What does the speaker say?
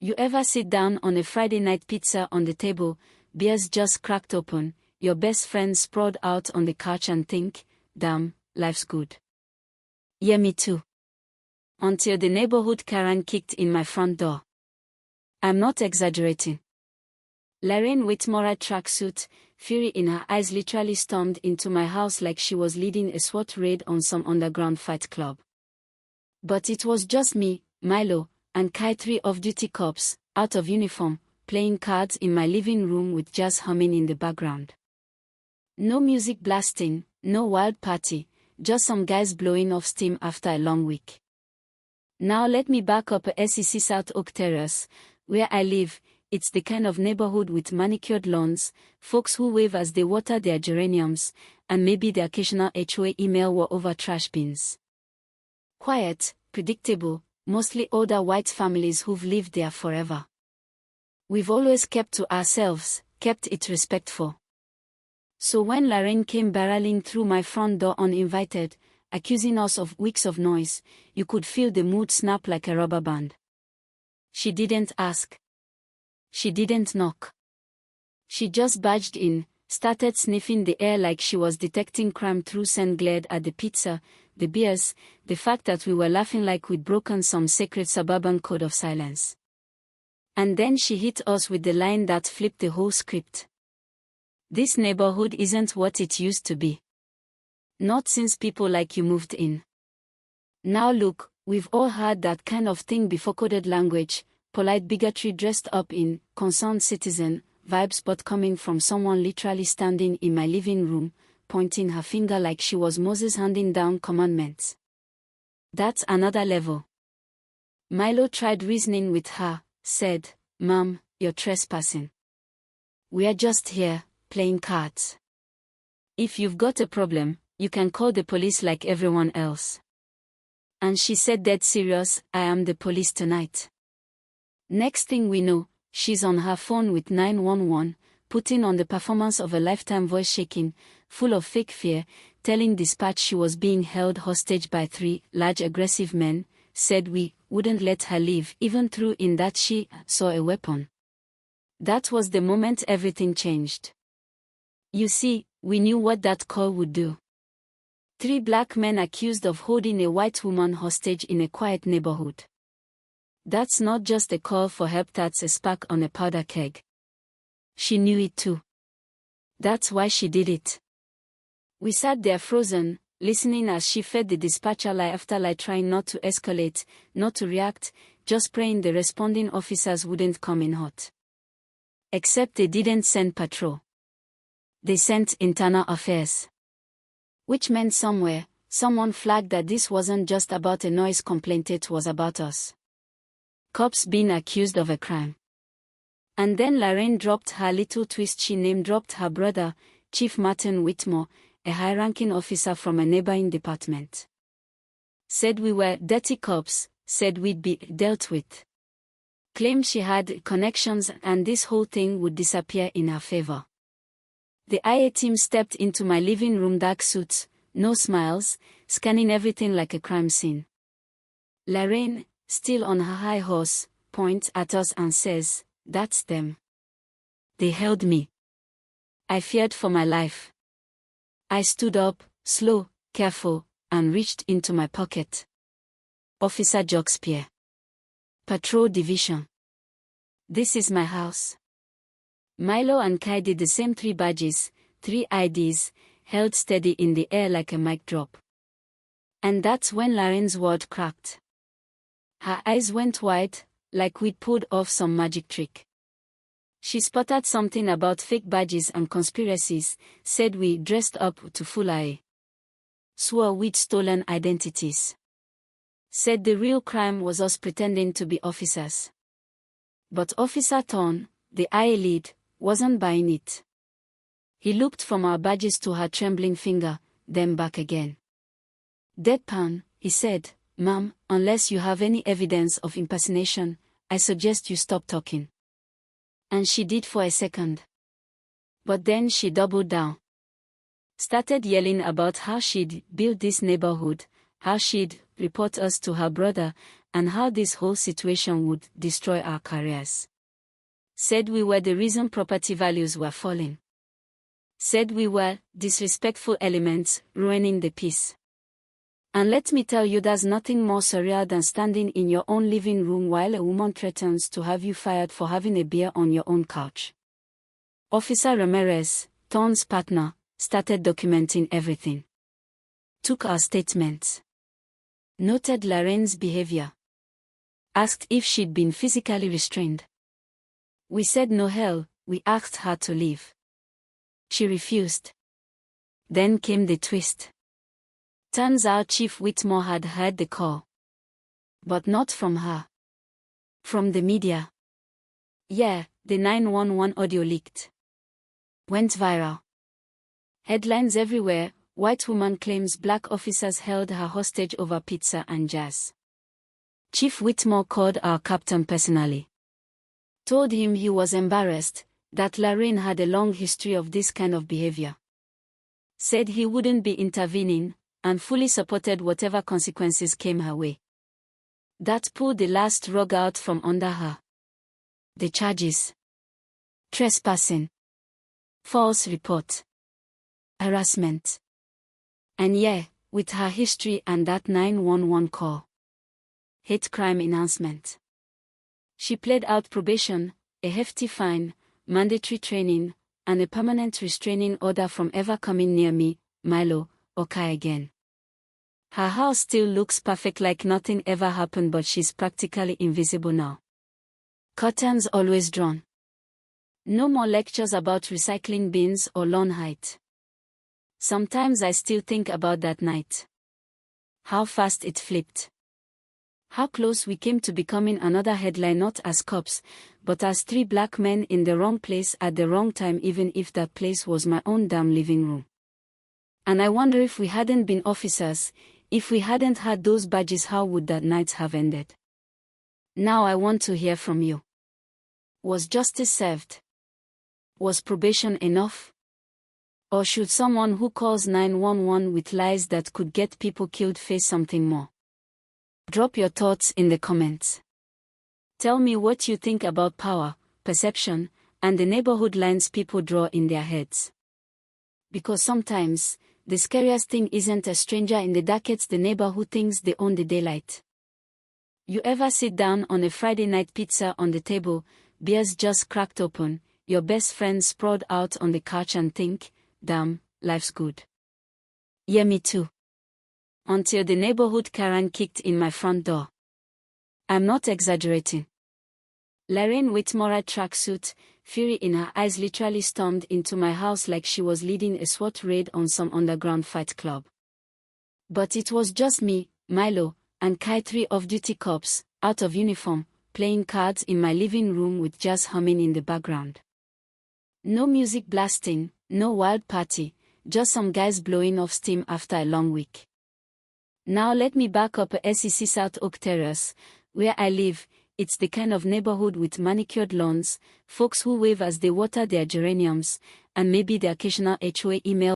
You ever sit down on a Friday night, pizza on the table, beers just cracked open, your best friend sprawled out on the couch and think, damn, life's good. Yeah, me too. Until the neighborhood Karen kicked in my front door. I'm not exaggerating. Lorraine Whitmore, tracksuit, fury in her eyes, literally stormed into my house like she was leading a SWAT raid on some underground fight club. But it was just me, Milo, and Kai, 3 off-duty cops, out of uniform, playing cards in my living room with jazz humming in the background. No music blasting, no wild party, just some guys blowing off steam after a long week. Now let me back up a SEC South Oak Terrace, where I live. It's the kind of neighborhood with manicured lawns, folks who wave as they water their geraniums, and maybe the occasional HOA email war over trash bins. Quiet, predictable, mostly older white families who've lived there forever. We've always kept to ourselves, kept it respectful. So when Lorraine came barreling through my front door uninvited, accusing us of weeks of noise, you could feel the mood snap like a rubber band. She didn't ask. She didn't knock. She just barged in, started sniffing the air like she was detecting crime through scent, glared at the pizza, the beers, the fact that we were laughing like we'd broken some sacred suburban code of silence. And then she hit us with the line that flipped the whole script. This neighborhood isn't what it used to be. Not since people like you moved in. Now look, we've all heard that kind of thing before, coded language, polite bigotry dressed up in concerned citizen vibes, but coming from someone literally standing in my living room, pointing her finger like she was Moses handing down commandments. That's another level. Milo tried reasoning with her, said, "Mom, you're trespassing. We're just here, playing cards. If you've got a problem, you can call the police like everyone else." And she said dead serious, "I am the police tonight." Next thing we know, she's on her phone with 911, putting on the performance of a lifetime, voice shaking, full of fake fear, telling dispatch she was being held hostage by 3 large aggressive men, said we wouldn't let her leave even threw in that she saw a weapon. That was the moment everything changed. You see, we knew what that call would do. 3 black men accused of holding a white woman hostage in a quiet neighborhood. That's not just a call for help, that's a spark on a powder keg. She knew it too. That's why she did it. We sat there frozen, listening as she fed the dispatcher lie after lie, trying not to escalate, not to react, just praying the responding officers wouldn't come in hot. Except they didn't send patrol. They sent internal affairs. Which meant somewhere, someone flagged that this wasn't just about a noise complaint, it was about us. Cops being accused of a crime. And then Lorraine dropped her little twist. She name-dropped her brother, Chief Martin Whitmore, a high-ranking officer from a neighboring department. Said we were dirty cops, said we'd be dealt with. Claimed she had connections and this whole thing would disappear in her favor. The IA team stepped into my living room, dark suits, no smiles, scanning everything like a crime scene. Lorraine, still on her high horse, points at us and says, "That's them." They held me. I feared for my life. I stood up, slow, careful, and reached into my pocket. Officer Jockspear. Patrol Division. This is my house. Milo and Kai did the same. 3 badges, 3 IDs, held steady in the air like a mic drop. And that's when Lorraine's world cracked. Her eyes went wide, like we'd pulled off some magic trick. She sputtered something about fake badges and conspiracies, said we dressed up to fool IA. Swore we'd stolen identities. Said the real crime was us pretending to be officers. But Officer Thorne, the IA lead, wasn't buying it. He looked from our badges to her trembling finger, then back again. Deadpan, he said, "Ma'am, unless you have any evidence of impersonation, I suggest you stop talking." And she did for a second. But then she doubled down. Started yelling about how she'd built this neighborhood, how she'd report us to her brother, and how this whole situation would destroy our careers. Said we were the reason property values were falling. Said we were disrespectful elements, ruining the peace. And let me tell you, there's nothing more surreal than standing in your own living room while a woman threatens to have you fired for having a beer on your own couch. Officer Ramirez, Thorne's partner, started documenting everything. Took our statements. Noted Lorraine's behavior. Asked if she'd been physically restrained. We said no hell, we asked her to leave. She refused. Then came the twist. Turns out Chief Whitmore had heard the call. But not from her. From the media. Yeah, the 911 audio leaked. Went viral. Headlines everywhere, white woman claims black officers held her hostage over pizza and jazz. Chief Whitmore called our captain personally. Told him he was embarrassed, that Lorraine had a long history of this kind of behavior. Said he wouldn't be intervening, and fully supported whatever consequences came her way. That pulled the last rug out from under her. The charges: trespassing, false report, harassment. And yeah, with her history and that 911 call. Hate crime enhancement. She played out probation, a hefty fine, mandatory training, and a permanent restraining order from ever coming near me, Milo, or Kai again. Her house still looks perfect, like nothing ever happened, but she's practically invisible now. Curtains always drawn. No more lectures about recycling bins or lawn height. Sometimes I still think about that night. How fast it flipped. How close we came to becoming another headline, not as cops, but as 3 black men in the wrong place at the wrong time, even if that place was my own damn living room. And I wonder, if we hadn't been officers, if we hadn't had those badges, how would that night have ended? Now I want to hear from you. Was justice served? Was probation enough? Or should someone who calls 911 with lies that could get people killed face something more? Drop your thoughts in the comments. Tell me what you think about power, perception, and the neighborhood lines people draw in their heads. Because sometimes, the scariest thing isn't a stranger in the dark, it's the neighbor who thinks they own the daylight. You ever sit down on a Friday night, pizza on the table, beers just cracked open, your best friend sprawled out on the couch, and think, damn, life's good? Yeah, me too. Until the neighborhood Karen kicked in my front door. I'm not exaggerating. Lorraine Whitmore, tracksuit, fury in her eyes, literally stormed into my house like she was leading a SWAT raid on some underground fight club. But it was just me, Milo, and Kai, 3 off-duty cops, out of uniform, playing cards in my living room with jazz humming in the background. No music blasting, no wild party, just some guys blowing off steam after a long week. Now let me back up a SEC South Oak Terrace, where I live. It's the kind of neighborhood with manicured lawns, folks who wave as they water their geraniums, and maybe the occasional HOA email